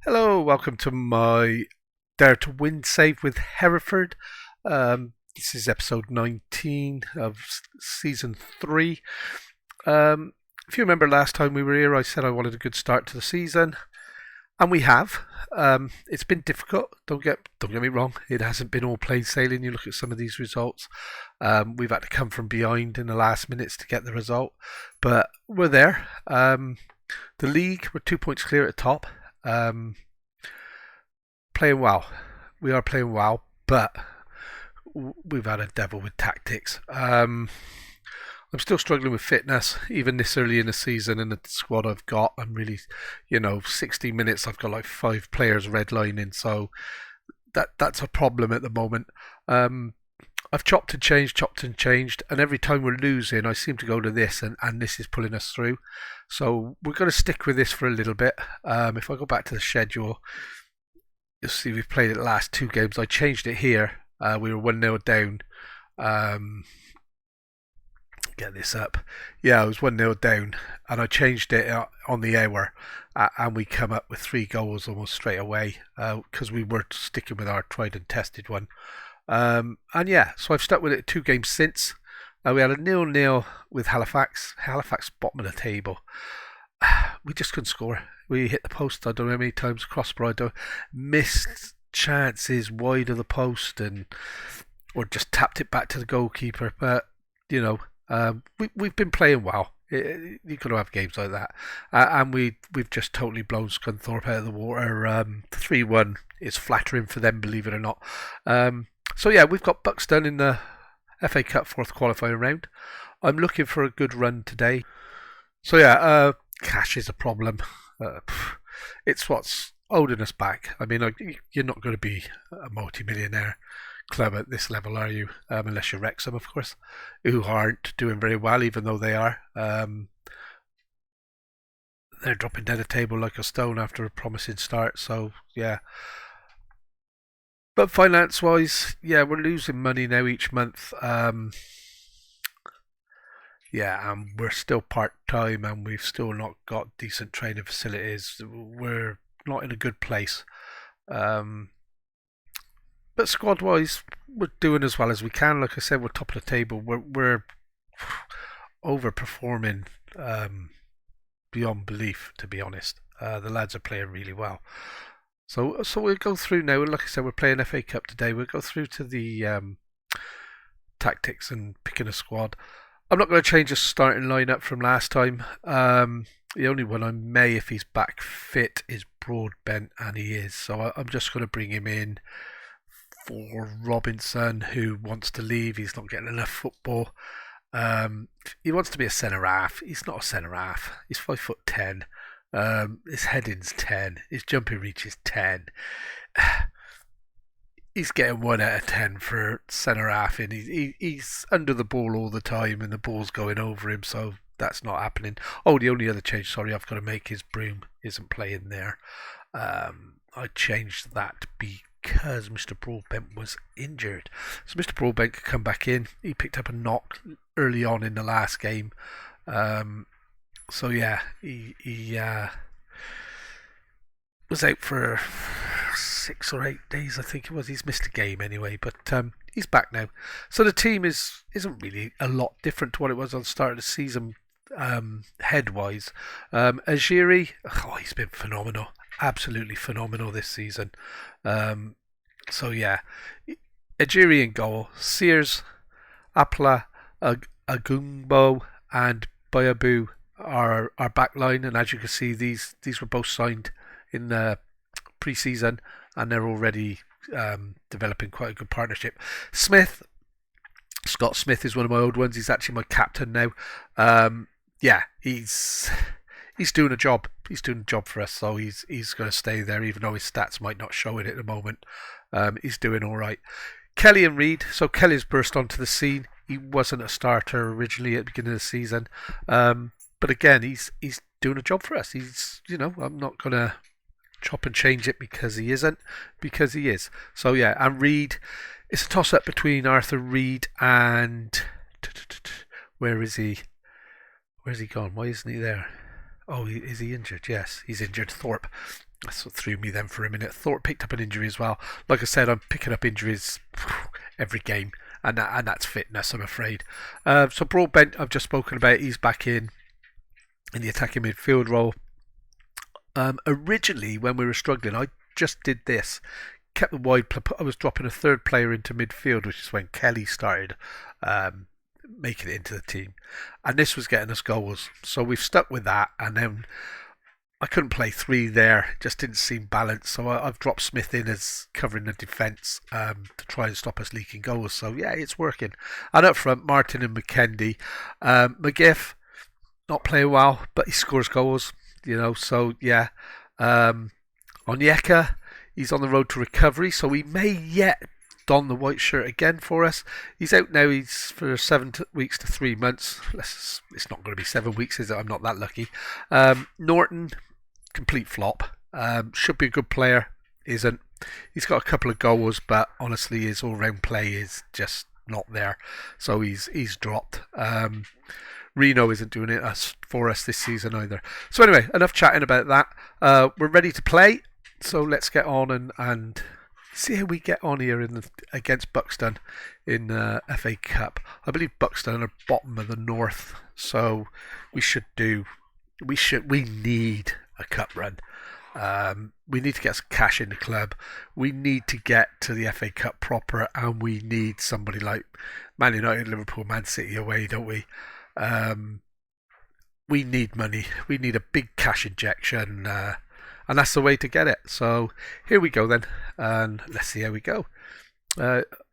Hello, welcome to my Dare to Win save with Hereford. This is episode 19 of season 3. If you remember last time we were here, I said I wanted a good start to the season, and we have. It's been difficult. Don't get me wrong. It hasn't been all plain sailing. You look at some of these results. We've had to come from behind in the last minutes to get the result, but we're there. The league, we're 2 points clear at the top. Um, Playing well. We are playing well, but we've had a devil with tactics. I'm still struggling with fitness, even this early in the season. And the squad I've got, I'm really, 60 minutes. I've got like 5 players redlining, so that's a problem at the moment. I've chopped and changed, and every time we're losing, I seem to go to this, and this is pulling us through. So we're going to stick with this for a little bit. If I go back to the schedule, you'll see we've played it the last 2 games. I changed it here. We were 1-0 down. Um, get this up. Yeah, I was 1-0 down, and I changed it on the hour, and we come up with 3 goals almost straight away because we were sticking with our tried and tested one. And yeah, so I've stuck with it 2 games since. We had a 0-0 with Halifax. Halifax bottom of the table. We just couldn't score. We hit the post, I don't know how many times, crossbar, I don't, missed chances wide of the post, or just tapped it back to the goalkeeper. But we've been playing well. You got to have games like that, and we've just totally blown Scunthorpe out of the water. 3-1 is flattering for them, believe it or not. So yeah, we've got Buxton in the FA Cup fourth qualifying round. I'm looking for a good run today. So yeah, cash is a problem. Uh, it's what's holding us back. I mean, you're not going to be a multi-millionaire club at this level, are you? Unless you're Wrexham, of course, who aren't doing very well, even though they are. They're dropping down the table like a stone after a promising start. So yeah, but finance-wise, yeah, we're losing money now each month. Yeah, and we're still part time, and we've still not got decent training facilities. We're not in a good place. Um, but squad wise, we're doing as well as we can. Like I said, we're top of the table. We're overperforming beyond belief, to be honest. The lads are playing really well. So we'll go through now. Like I said, we're playing FA Cup today. We'll go through to the tactics and picking a squad. I'm not going to change the starting lineup from last time. The only one I may, if he's back fit, is Broadbent, and he is. So I'm just going to bring him in for Robinson, who wants to leave. He's not getting enough football. He wants to be a centre half. He's not a centre half. He's 5'10". His heading's 10. His jumping reach is 10. He's getting 1 out of 10 for centre half, and he's under the ball all the time, and the ball's going over him. So that's not happening. Oh, the only other change, sorry, I've got to make is Broom isn't playing there. I changed that because Mr. Broadbent was injured. So Mr. Broadbent could come back in. He picked up a knock early on in the last game. So yeah, he was out for 6 or 8 days, I think it was. He's missed a game anyway, but he's back now. So the team isn't really a lot different to what it was on the start of the season, head wise. Ajiri, he's been phenomenal, absolutely phenomenal this season. So yeah, Ajiri in goal, Sears, Apla, Agumbo, and Bayabu are our back line, and as you can see, these were both signed in the pre-season, and they're already developing quite a good partnership. Scott Smith is one of my old ones. He's actually my captain now. Yeah, he's doing a job. He's doing a job for us, so he's going to stay there, even though his stats might not show it at the moment. He's doing all right. Kelly and Reed. So Kelly's burst onto the scene. He wasn't a starter originally at the beginning of the season, but again, he's doing a job for us. I'm not going to chop and change it because he isn't, because he is. So yeah, and Reed, it's a toss up between Arthur Reed and where is he? Where's he gone? Why isn't he there? Oh, is he injured? Yes, he's injured. Thorpe. That's what threw me then for a minute. Thorpe picked up an injury as well. Like I said, I'm picking up injuries every game, and that's fitness, I'm afraid. So Broadbent, I've just spoken about. He's back in the attacking midfield role. Originally, when we were struggling, I just did this. Kept the wide. I was dropping a third player into midfield, which is when Kelly started making it into the team, and this was getting us goals. So we've stuck with that, and then I couldn't play three there; it just didn't seem balanced. So I've dropped Smith in as covering the defence to try and stop us leaking goals. So yeah, it's working. And up front, Martin and McKendy, McGiff not playing well, but he scores goals. So yeah. Onyeka, he's on the road to recovery, so he may yet don the white shirt again for us. He's out now. He's for 7 weeks to 3 months. It's not going to be 7 weeks, is it? I'm not that lucky. Norton, complete flop. Should be a good player, isn't. He's got a couple of goals, but honestly, his all-round play is just not there. So he's dropped. Reno isn't doing it for us this season either. So anyway, enough chatting about that. We're ready to play. So let's get on and see how we get on here against Buxton in FA Cup. I believe Buxton are bottom of the north, so we need a cup run. We need to get some cash in the club. We need to get to the FA Cup proper, and we need somebody like Man United, Liverpool, Man City away, don't we? We need money. We need a big cash injection, and that's the way to get it. So here we go then, and let's see how we go.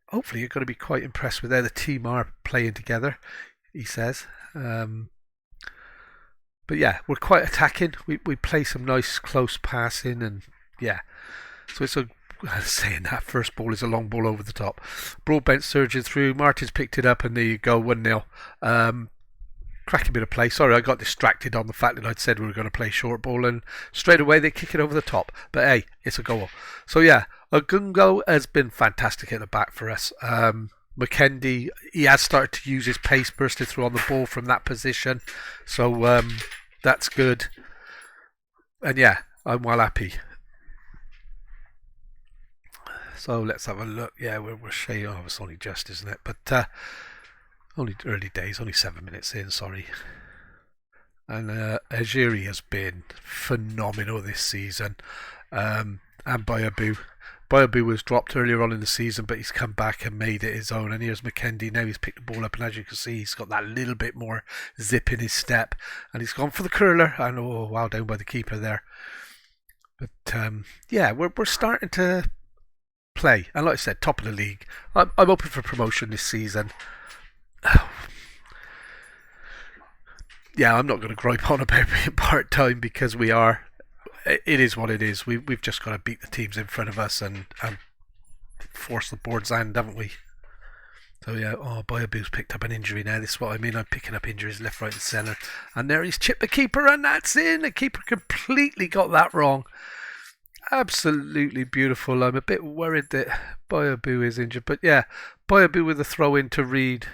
Hopefully you're going to be quite impressed with how the team are playing together, he says. But yeah, we're quite attacking. We play some nice close passing, and yeah. So it's saying that first ball is a long ball over the top. Broadbent surging through. Martin's picked it up, and there you go, 1-0. Cracking bit of play. Sorry, I got distracted on the fact that I'd said we were going to play short ball, and straight away they kick it over the top. But hey, it's a goal. So yeah, Ogungo has been fantastic at the back for us. McKendy, he has started to use his pace, bursting through on the ball from that position. So that's good. And yeah, I'm well happy. So let's have a look. Yeah, we're saying, oh, it's only just, isn't it? But only early days, only 7 minutes in, sorry. And Ajiri has been phenomenal this season. And Bayabu. Bayabu was dropped earlier on in the season, but he's come back and made it his own. And here's McKendy. Now he's picked the ball up, and as you can see, he's got that little bit more zip in his step. And he's gone for the curler. And oh, wow, down by the keeper there. But yeah, we're starting to play. And like I said, top of the league. I'm hoping for promotion this season. Yeah, I'm not going to gripe on about being part-time because we are. It is what it is. We've just got to beat the teams in front of us and force the board's hand, haven't we? So yeah, Bayabu's picked up an injury now. This is what I mean. I'm picking up injuries left, right and centre. And there he's chipped the keeper, and that's in. The keeper completely got that wrong. Absolutely beautiful. I'm a bit worried that Bayabu is injured. But yeah, Bayabu with a throw in to Reed.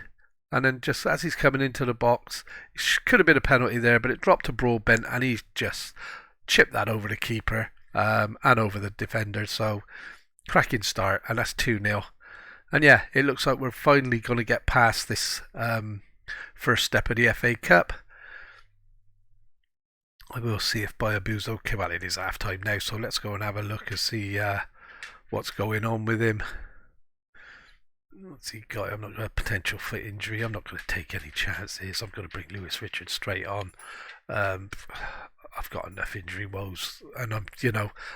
And then just as he's coming into the box, it could have been a penalty there, but it dropped to Broadbent, and he's just chipped that over the keeper and over the defender. So cracking start, and that's 2-0. And yeah, it looks like we're finally going to get past this first step of the FA Cup. I will see if Bayabu's okay. Well, it is half time now, so let's go and have a look and see what's going on with him. What's he got? I'm not going to potential foot injury. I'm not going to take any chances. I'm going to bring Lewis Richards straight on. I've got enough injury woes, and I'm,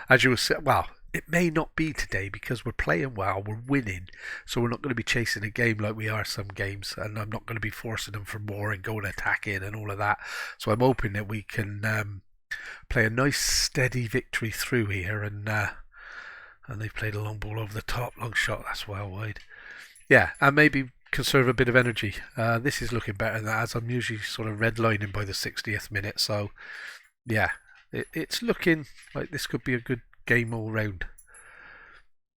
as you were saying, well, it may not be today because we're playing well, we're winning, so we're not going to be chasing a game like we are some games, and I'm not going to be forcing them for more and going attacking and all of that. So I'm hoping that we can play a nice steady victory through here, and they've played a long ball over the top, long shot, that's well wide. Yeah, and maybe conserve a bit of energy. This is looking better than that, as I'm usually sort of redlining by the 60th minute. So, yeah, it's looking like this could be a good game all round.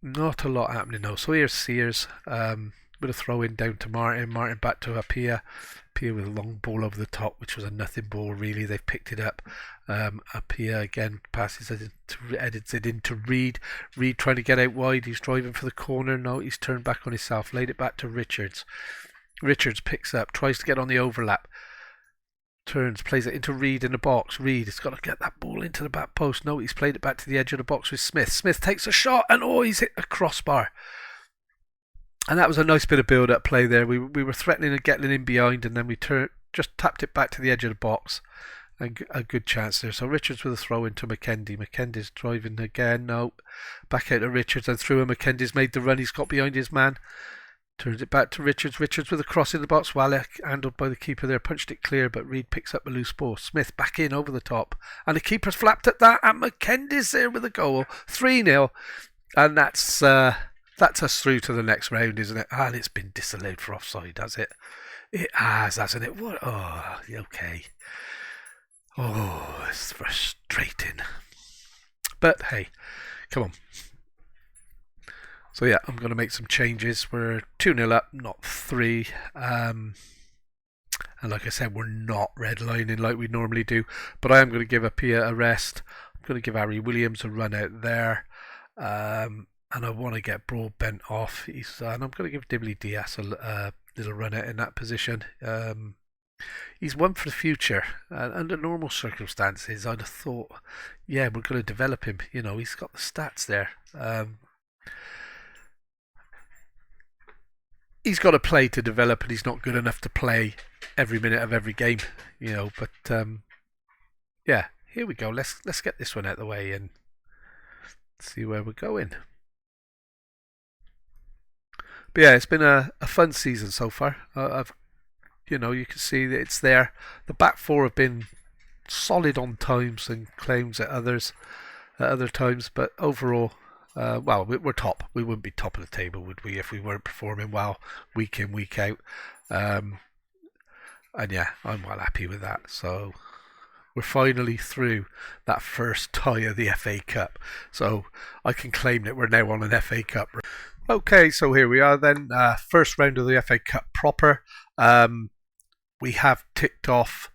Not a lot happening though. So here's Sears. with a throw in down to Martin. Martin back to Apia. Apia with a long ball over the top, which was a nothing ball really. They've picked it up. Apia again passes it edits it into Reed. Reed trying to get out wide. He's driving for the corner. No, he's turned back on himself. Laid it back to Richards. Richards picks up, tries to get on the overlap. Turns, plays it into Reed in the box. Reed has got to get that ball into the back post. No, he's played it back to the edge of the box with Smith. Smith takes a shot and he's hit a crossbar. And that was a nice bit of build-up play there. We were threatening and getting in behind, and then we just tapped it back to the edge of the box. And a good chance there. So Richards with a throw into McKendy. McKendy's driving again. No, back out to Richards and through him. McKendy's made the run. He's got behind his man. Turns it back to Richards. Richards with a cross in the box. Wallach, handled by the keeper there, punched it clear, but Reed picks up a loose ball. Smith back in over the top. And the keeper's flapped at that, and McKendy's there with a goal. 3-0. And that's us through to the next round, isn't it? And it's been disallowed for offside, has it? It has, hasn't it? What? Oh, okay. Oh, it's frustrating. But hey, come on. So yeah, I'm going to make some changes. We're 2-0 up, not 3. And like I said, we're not redlining like we normally do. But I am going to give Apia a rest. I'm going to give Harry Williams a run out there. And I want to get Broadbent off. And I'm going to give Dibley Diaz a little run out in that position. He's one for the future. Under normal circumstances, I'd have thought, yeah, we're going to develop him. You know, he's got the stats there. He's got to play to develop, and he's not good enough to play every minute of every game, you know. But yeah, here we go. Let's get this one out of the way and see where we're going. But yeah, it's been a fun season so far. You can see that it's there. The back four have been solid on times and claims at other times, but overall. Well, we're top. We wouldn't be top of the table, would we, if we weren't performing well week in, week out. And yeah, I'm well happy with that. So we're finally through that first tie of the FA Cup. So I can claim that we're now on an FA Cup. Okay, so here we are then. First round of the FA Cup proper. We have ticked off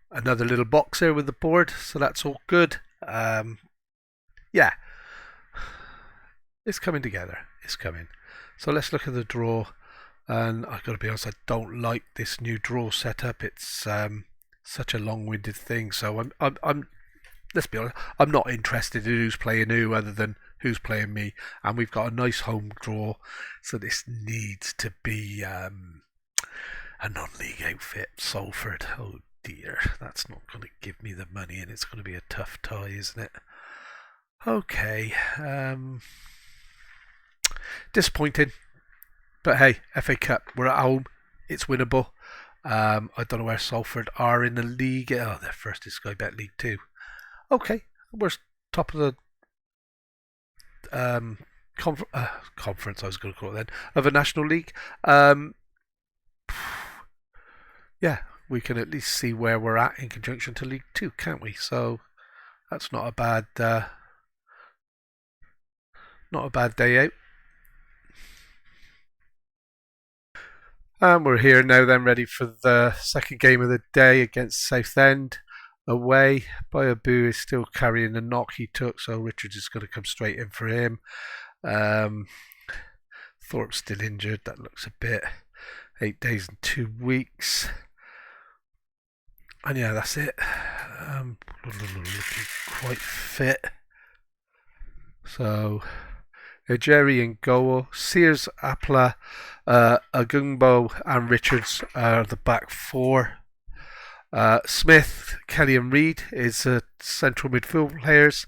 another little box here with the board, so that's all good. Yeah, it's coming together. It's coming. So let's look at the draw. And I've got to be honest, I don't like this new draw setup. It's such a long-winded thing. So I'm. Let's be honest. I'm not interested in who's playing who, other than who's playing me. And we've got a nice home draw, so this needs to be a non-league outfit. Salford. Oh dear, that's not going to give me the money, and it's going to be a tough tie, isn't it? Okay, disappointing, but hey, FA Cup, we're at home, it's winnable. I don't know where Salford are in the league. Oh, they're first in Sky Bet League 2. Okay, we're top of the conference, I was going to call it then, of a national league. Yeah, we can at least see where we're at in conjunction to League 2, can't we? So that's not a bad day out. And we're here now then, ready for the second game of the day against Southend away. Bayabu is still carrying the knock he took, so Richards is going to come straight in for him. Thorpe's still injured. That looks a bit 8 days and 2 weeks. And yeah, that's it. Looking quite fit. So Jerry and goal. Sears, Apla, Agumbo and Richards are the back four. Smith, Kelly and Reed is central midfield players.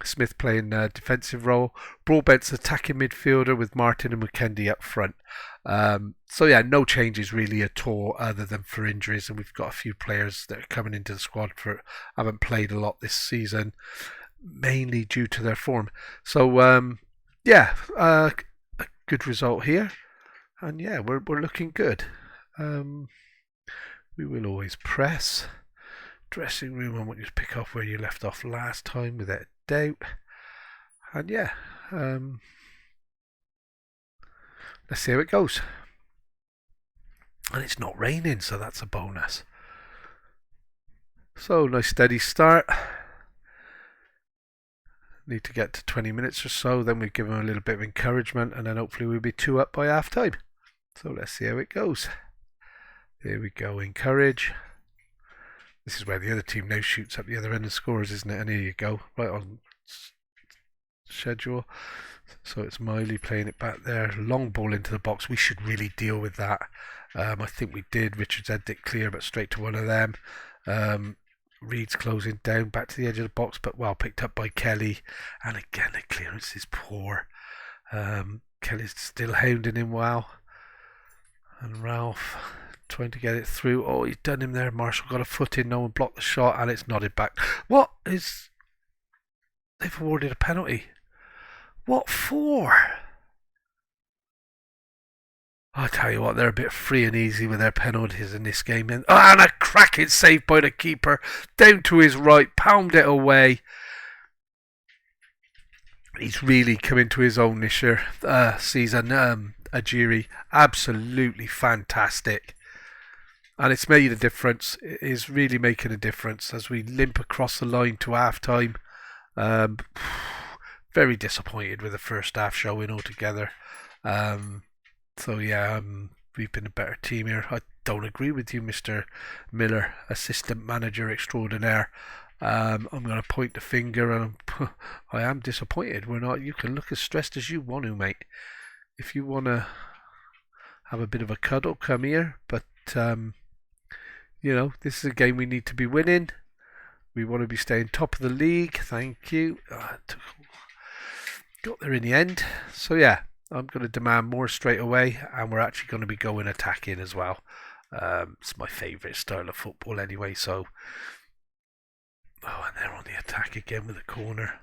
Smith playing a defensive role. Broadbent's attacking midfielder with Martin and McKendy up front. So yeah, no changes really at all other than for injuries, and we've got a few players that are coming into the squad haven't played a lot this season, mainly due to their form. So yeah, a good result here, and yeah, we're looking good. We will always press. Dressing room, I want you to pick off where you left off last time without a doubt. And yeah, let's see how it goes. And it's not raining, so that's a bonus. So, nice steady start. Need to get to 20 minutes or so, then we give them a little bit of encouragement, and then hopefully we'll be 2 up by half time. So let's see how it goes. There we go, encourage. This is where the other team now shoots up the other end and scores, isn't it? And here you go, right on schedule. So it's Miley playing it back there. Long ball into the box. We should really deal with that. I think we did. Richards had it clear, but straight to one of them. Reed's closing down back to the edge of the box, but well picked up by Kelly. And again, the clearance is poor. Kelly's still hounding him well. And Ralph trying to get it through. Oh, he's done him there. Marshall got a foot in. No one blocked the shot, and it's nodded back. What is... They've awarded a penalty. What for? I tell you what, they're a bit free and easy with their penalties in this game. And a cracking save by the keeper. Down to his right, palmed it away. He's really come into his own this year, season. Ajiri, absolutely fantastic. And it's made a difference. It is really making a difference as we limp across the line to half time. Very disappointed with the first half showing altogether. So yeah, we've been a better team here. I don't agree with you, Mr. Miller, assistant manager extraordinaire. I'm going to point the finger, and I am disappointed. We're not. You can look as stressed as you want to, mate. If you want to have a bit of a cuddle, come here. But this is a game we need to be winning. We want to be staying top of the league. Thank you. Got there in the end. So yeah, I'm going to demand more straight away, and we're actually going to be going attacking as well. It's my favourite style of football anyway. So, and they're on the attack again with a corner,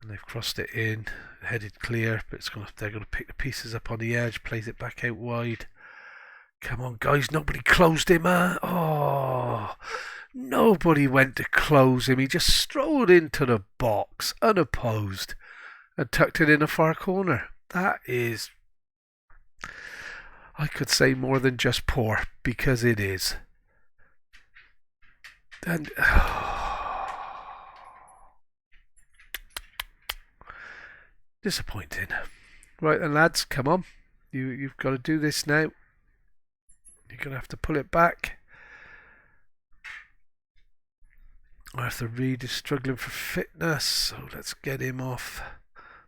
and they've crossed it in, headed clear, but they're going to pick the pieces up on the edge, plays it back out wide. Come on, guys, nobody closed him. Nobody went to close him. He just strolled into the box, unopposed, and tucked it in a far corner. That is, I could say more than just poor, because it is. And disappointing. Right then, lads, come on. You've got to do this now. You're going to have to pull it back. Arthur Reed is struggling for fitness, so let's get him off.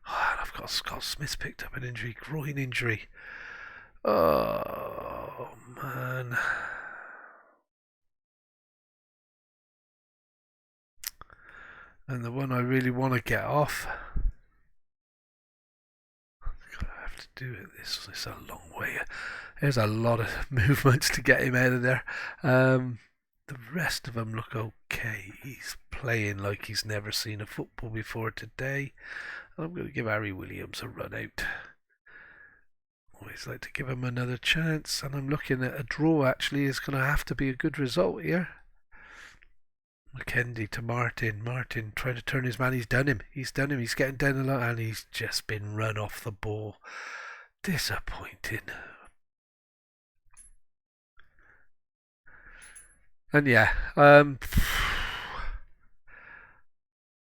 And I've got Scott Smith picked up an injury, groin injury. Oh, man. And the one I really want to get off. I have to do it. This is a long way. There's a lot of movements to get him out of there. The rest of them look okay. He's playing like he's never seen a football before today. And I'm going to give Harry Williams a run out. Always like to give him another chance. And I'm looking at a draw actually. Is going to have to be a good result here. McKendy to Martin. Martin trying to turn his man. He's done him. He's getting down the line. And he's just been run off the ball. Disappointing. And yeah, I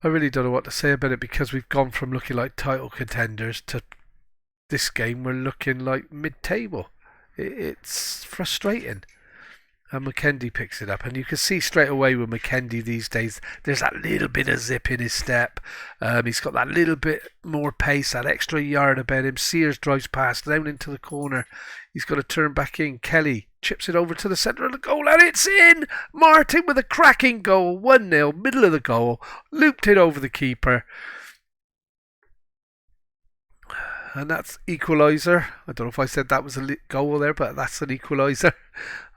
really don't know what to say about it, because we've gone from looking like title contenders to this game we're looking like mid-table. It's frustrating. And McKendy picks it up, and you can see straight away with McKendy these days, there's that little bit of zip in his step. He's got that little bit more pace, that extra yard about him. Sears drives past, down into the corner. He's got to turn back in. Kelly chips it over to the centre of the goal, and it's in! Martin with a cracking goal, 1-0, middle of the goal, looped it over the keeper. And that's equaliser. I don't know if I said that was a goal there, but that's an equaliser.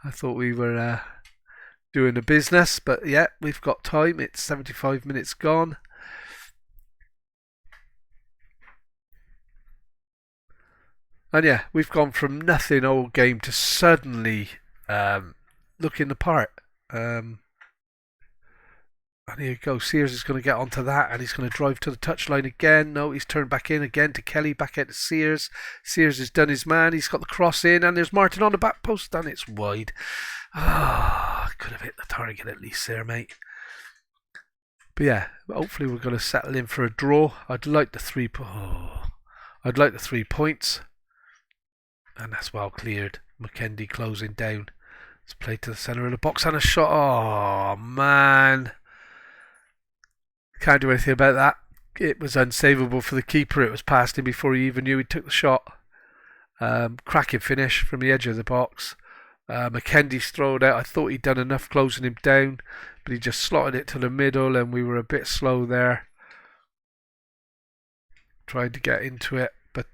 I thought we were doing the business, but yeah, we've got time. It's 75 minutes gone. And yeah, we've gone from nothing all game to suddenly looking the part. And And here you go. Sears is going to get onto that, and he's going to drive to the touchline again. No, he's turned back in again to Kelly, back out to Sears. Sears has done his man. He's got the cross in, and there's Martin on the back post, and it's wide. Could have hit the target at least there, mate. But yeah, hopefully we're going to settle in for a draw. I'd like the 3 points, and that's well cleared. McKendy closing down. It's played to the centre of the box and a shot. Oh man. Can't do anything about that. It was unsavable for the keeper. It was past him before he even knew he took the shot. Cracking finish from the edge of the box. McKendy's thrown out. I thought he'd done enough closing him down, but he just slotted it to the middle, and we were a bit slow there. Tried to get into it, but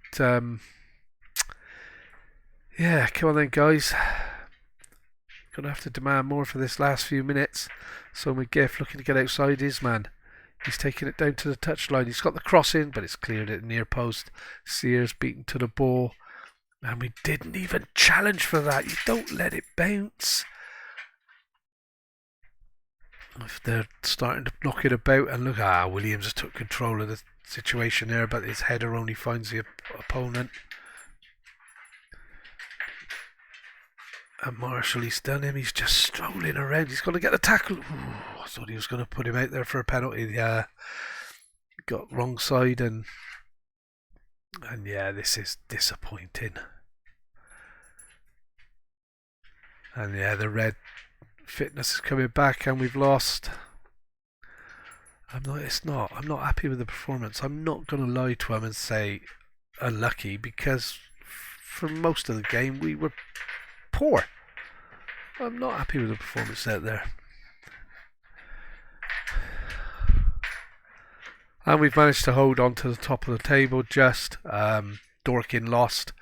yeah, come on then, guys. Gonna have to demand more for this last few minutes. So McGiff looking to get outside his man. He's taking it down to the touchline. He's got the cross in, but it's cleared at the near post. Sears beaten to the ball. And we didn't even challenge for that. You don't let it bounce. If they're starting to knock it about, and look, Williams has took control of the situation there, but his header only finds the opponent. And Marshall, he's done him. He's just strolling around. He's going to get the tackle. Ooh, I thought he was going to put him out there for a penalty. Yeah, got wrong side, and yeah, this is disappointing. And yeah, the red fitness is coming back, and we've lost. I'm not happy with the performance. I'm not going to lie to him and say unlucky, because for most of the game we were poor. I'm not happy with the performance out there. And we've managed to hold on to the top of the table just. Dorking lost,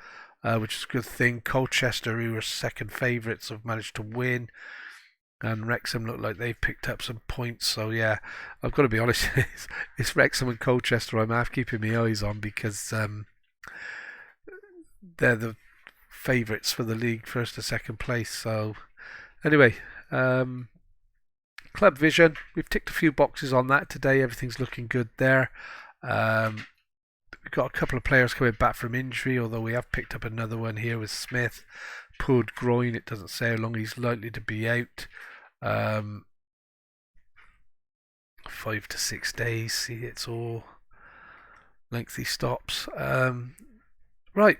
which is a good thing. Colchester, who were second favourites, have managed to win. And Wrexham look like they've picked up some points. So yeah, I've got to be honest, it's Wrexham and Colchester I'm half keeping my eyes on, because they're the favourites for the league, first to second place. So anyway, Club Vision, we've ticked a few boxes on that today. Everything's looking good there. We've got a couple of players coming back from injury, although we have picked up another one here with Smith. Pulled groin. It doesn't say how long he's likely to be out. 5 to 6 days. See, it's all lengthy stops. Right.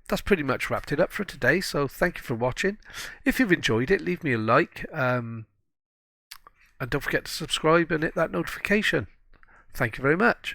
That's pretty much wrapped it up for today, so thank you for watching. If you've enjoyed it, leave me a like, and don't forget to subscribe and hit that notification. Thank you very much.